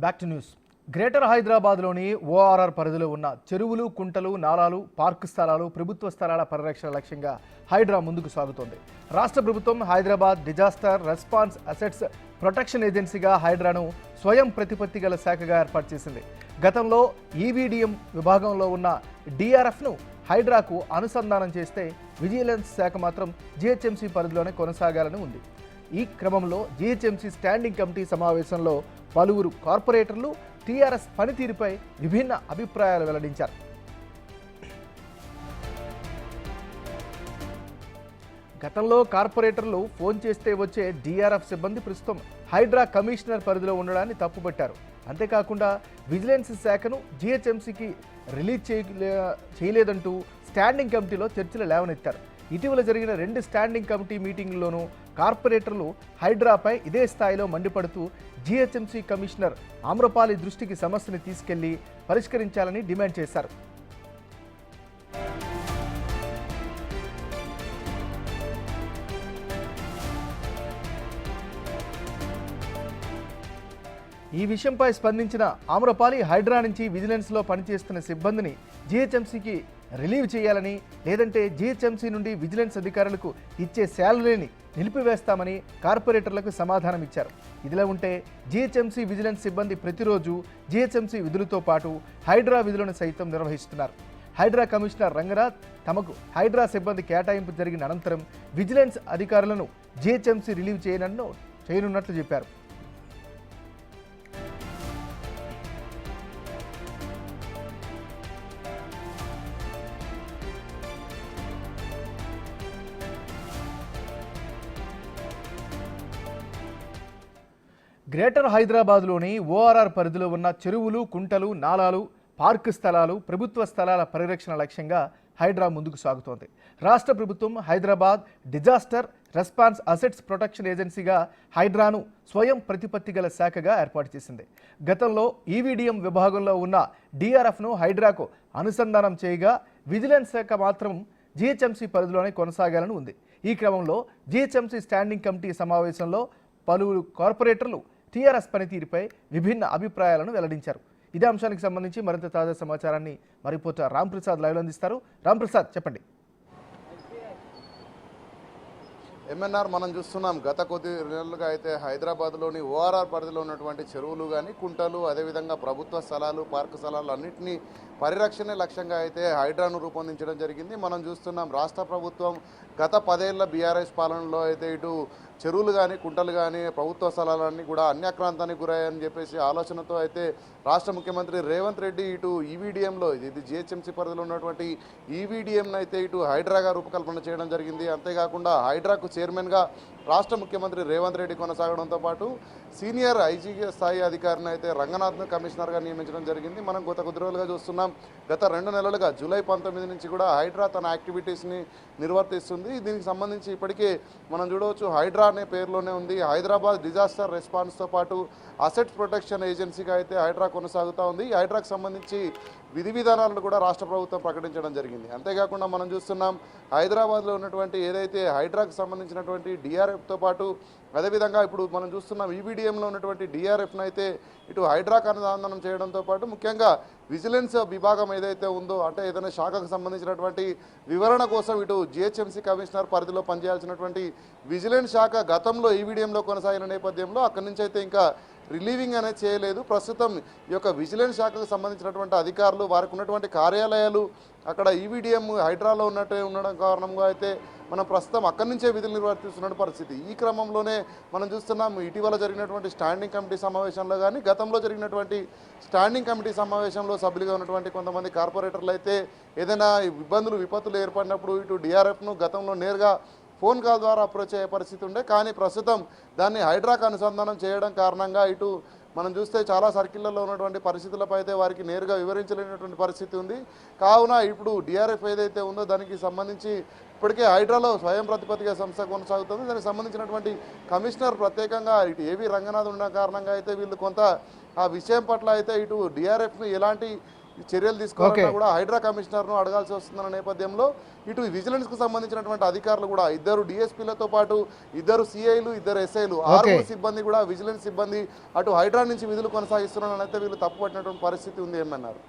Back to news. Greater హైదరాబాద్లోని ORR పరిధిలో ఉన్న చెరువులు, కుంటలు, నాలాలు, పార్కు స్థలాలు, ప్రభుత్వ స్థలాల పరిరక్షణ లక్ష్యంగా హైడ్రా ముందుకు సాగుతోంది. రాష్ట్ర ప్రభుత్వం Hyderabad disaster response assets protection ఏజెన్సీగా హైడ్రాను స్వయం ప్రతిపత్తి గల శాఖగా ఏర్పాటు చేసింది. గతంలో ఈవీడీఎం విభాగంలో ఉన్న డిఆర్ఎఫ్ను హైడ్రాకు అనుసంధానం చేస్తే విజిలెన్స్ శాఖ మాత్రం జీహెచ్ఎంసీ పరిధిలోనే కొనసాగాలని ఉంది. ఈ క్రమంలో జీహెచ్ఎంసీ స్టాండింగ్ కమిటీ సమావేశంలో పలువురు కార్పొరేటర్లు టీఆర్ఎస్ పనితీరుపై విభిన్న అభిప్రాయాలు వెల్లడించారు. గతంలో కార్పొరేటర్లు ఫోన్ చేస్తే వచ్చే డిఆర్ఎఫ్ సిబ్బంది ప్రస్తుతం హైడ్రా కమిషనర్ పరిధిలో ఉండడాన్ని తప్పుపట్టారు. అంతేకాకుండా విజిలెన్స్ శాఖను జీహెచ్ఎంసీకి రిలీజ్ చేయలేదంటూ స్టాండింగ్ కమిటీలో చర్చలు లేవనెత్తారు. ఇటీవల జరిగిన 2 స్టాండింగ్ కమిటీ మీటింగుల్లోనూ కార్పొరేటర్లు హైడ్రాపై ఇదే స్థాయిలో మండిపడుతూ జీహెచ్ఎంసీ కమిషనర్ ఆమ్రపాలి దృష్టికి సమస్యని తీసుకెళ్లి పరిష్కరించాలని డిమాండ్ చేశారు. ఈ విషయంపై స్పందించిన ఆమ్రపాలి హైడ్రా నుంచి విజిలెన్స్లో పనిచేస్తున్న సిబ్బందిని జీహెచ్ఎంసీకి రిలీవ్ చేయాలని, లేదంటే జీహెచ్ఎంసీ నుండి విజిలెన్స్ అధికారులకు ఇచ్చే శాలరీని నిలిపివేస్తామని కార్పొరేటర్లకు సమాధానం ఇచ్చారు. ఇదిలా ఉంటే జీహెచ్ఎంసీ విజిలెన్స్ సిబ్బంది ప్రతిరోజు జీహెచ్ఎంసీ విధులతో పాటు హైడ్రా విధులను సైతం నిర్వహిస్తున్నారు. హైడ్రా కమిషనర్ రంగనాథ్ తమకు హైడ్రా సిబ్బంది కేటాయింపు జరిగిన అనంతరం విజిలెన్స్ అధికారులను జీహెచ్ఎంసీ రిలీవ్ చేయనున్నట్లు చెప్పారు. గ్రేటర్ హైదరాబాద్లోని ఓఆర్ఆర్ పరిధిలో ఉన్న చెరువులు, కుంటలు, నాలాలు, పార్కు స్థలాలు, ప్రభుత్వ స్థలాల పరిరక్షణ లక్ష్యంగా హైడ్రా ముందుకు సాగుతోంది. రాష్ట్ర ప్రభుత్వం Hyderabad disaster response assets protection ఏజెన్సీగా హైడ్రాను స్వయం ప్రతిపత్తి గల శాఖగా ఏర్పాటు చేసింది. గతంలో ఈవీడీఎం విభాగంలో ఉన్న డిఆర్ఎఫ్ను హైడ్రాకు అనుసంధానం చేయగా విజిలెన్స్ శాఖ మాత్రం జీహెచ్ఎంసీ పరిధిలోనే కొనసాగాలని ఉంది. ఈ క్రమంలో జీహెచ్ఎంసీ స్టాండింగ్ కమిటీ సమావేశంలో పలువురు కార్పొరేటర్లు టీఆర్ఎస్ పనితీరుపై విభిన్న అభిప్రాయాలను వెల్లడించారు. ఇదే అంశానికి సంబంధించి మరింత తాజా సమాచారాన్ని మా రిపోర్టర్ రాంప్రసాద్ లైవ్లో అందిస్తారు. రాంప్రసాద్, చెప్పండి. ఎంఎన్ఆర్ మనం చూస్తున్నాం, గత కొద్ది నెలలుగా అయితే హైదరాబాద్లోని ఓఆర్ఆర్ పరిధిలో ఉన్నటువంటి చెరువులు కానీ, కుంటలు, అదేవిధంగా ప్రభుత్వ స్థలాలు, పార్కు స్థలాలు అన్నింటినీ పరిరక్షణే లక్ష్యంగా అయితే హైడ్రాను రూపొందించడం జరిగింది. మనం చూస్తున్నాం, రాష్ట్ర ప్రభుత్వం గత 10 ఏళ్ల బీఆర్ఎస్ పాలనలో అయితే ఇటు చెరువులు కానీ, కుంటలు కానీ, ప్రభుత్వ స్థలాలన్నీ కూడా అన్యాక్రాంతానికి గురయ్యాయని చెప్పేసి ఆలోచనతో అయితే రాష్ట్ర ముఖ్యమంత్రి రేవంత్ రెడ్డి ఇటు ఈవీడీఎంలో, ఇది జీహెచ్ఎంసీ పరిధిలో ఉన్నటువంటి ఈవీడీఎంను అయితే ఇటు హైడ్రాగా రూపకల్పన చేయడం జరిగింది. అంతేకాకుండా హైడ్రాకు చైర్మన్గా రాష్ట్ర ముఖ్యమంత్రి రేవంత్ రెడ్డి కొనసాగడంతో పాటు సీనియర్ ఐజీ స్థాయి అధికారిని అయితే రంగనాథ్ను కమిషనర్గా నియమించడం జరిగింది. మనం గత కొద్ది రోజులుగా చూస్తున్నాం, గత 2 నెలలుగా జూలై 19 నుంచి కూడా హైడ్రా తన యాక్టివిటీస్ని నిర్వర్తిస్తుంది. దీనికి సంబంధించి ఇప్పటికే మనం చూడవచ్చు, హైడ్రా అనే పేరులోనే ఉంది. హైదరాబాద్ డిజాస్టర్ రెస్పాన్స్తో పాటు అసెట్ ప్రొటెక్షన్ ఏజెన్సీగా అయితే హైడ్రా కొనసాగుతూ ఉంది. ఈ హైడ్రాకు సంబంధించి విధి విధానాలను కూడా రాష్ట్ర ప్రభుత్వం ప్రకటించడం జరిగింది. అంతేకాకుండా మనం చూస్తున్నాం, హైదరాబాద్లో ఉన్నటువంటి ఏదైతే హైడ్రాకు సంబంధించినటువంటి డిఆర్ఎఫ్తో పాటు అదేవిధంగా ఇప్పుడు మనం చూస్తున్నాం ఈవీడీఎంలో ఉన్నటువంటి డిఆర్ఎఫ్ను అయితే ఇటు హైడ్రాకు అనుసంధానం చేయడంతో పాటు ముఖ్యంగా విజిలెన్స్ విభాగం ఏదైతే ఉందో, అంటే ఏదైనా శాఖకు సంబంధించినటువంటి వివరణ కోసం ఇటు జీహెచ్ఎంసీ కమిషనర్ పరిధిలో పనిచేయాల్సినటువంటి విజిలెన్స్ శాఖ గతంలో ఈవీడీఎంలో కొనసాగిన నేపథ్యంలో అక్కడి నుంచి అయితే ఇంకా రిలీవింగ్ అనేది చేయలేదు. ప్రస్తుతం ఈ యొక్క విజిలెన్స్ శాఖకు సంబంధించినటువంటి అధికారులు, వారికి ఉన్నటువంటి కార్యాలయాలు అక్కడ ఈవీడీఎం హైడ్రాలో ఉండడం కారణంగా అయితే మనం ప్రస్తుతం అక్కడి నుంచే విధులు నిర్వర్తిస్తున్న పరిస్థితి. ఈ క్రమంలోనే మనం చూస్తున్నాం, ఇటీవల జరిగినటువంటి స్టాండింగ్ కమిటీ సమావేశంలో కానీ, గతంలో జరిగినటువంటి స్టాండింగ్ కమిటీ సమావేశంలో సభ్యులుగా ఉన్నటువంటి కొంతమంది కార్పొరేటర్లు అయితే ఏదైనా విపత్తులు ఏర్పడినప్పుడు ఇటు డిఆర్ఎఫ్ను గతంలో నేరుగా ఫోన్ కాల్ ద్వారా అప్రోచ్ అయ్యే పరిస్థితి ఉండే. కానీ ప్రస్తుతం దాన్ని హైడ్రాకు అనుసంధానం చేయడం కారణంగా ఇటు మనం చూస్తే చాలా సర్కిళ్లలో ఉన్నటువంటి పరిస్థితులపై అయితే వారికి నేరుగా వివరించలేనటువంటి పరిస్థితి ఉంది. కావున ఇప్పుడు డిఆర్ఎఫ్ ఏదైతే ఉందో దానికి సంబంధించి ఇప్పటికే హైడ్రాలో స్వయం ప్రతిపత్తిగా సంస్థ కొనసాగుతుంది. దానికి సంబంధించినటువంటి కమిషనర్ ప్రత్యేకంగా ఇటు ఏవి రంగనాథ్ ఉన్న కారణంగా అయితే వీళ్ళు కొంత ఆ విషయం పట్ల అయితే ఇటు డిఆర్ఎఫ్ను ఎలాంటి ఈ చర్యలు తీసుకోవాలన్నా కూడా హైడ్రా కమిషనర్ను అడగాల్సి వస్తుందన్న నేపథ్యంలో ఇటు విజిలెన్స్కు సంబంధించినటువంటి అధికారులు కూడా 2 డిఎస్పీలతో పాటు 2 సిఐలు 2 ఎస్ఐలు 6 సిబ్బంది కూడా విజిలెన్స్ సిబ్బంది అటు హైడ్రా నుంచి విధులు కొనసాగిస్తున్నారని అయితే వీళ్ళు తప్పుపట్టినటువంటి పరిస్థితి ఉంది ఏమన్నారు.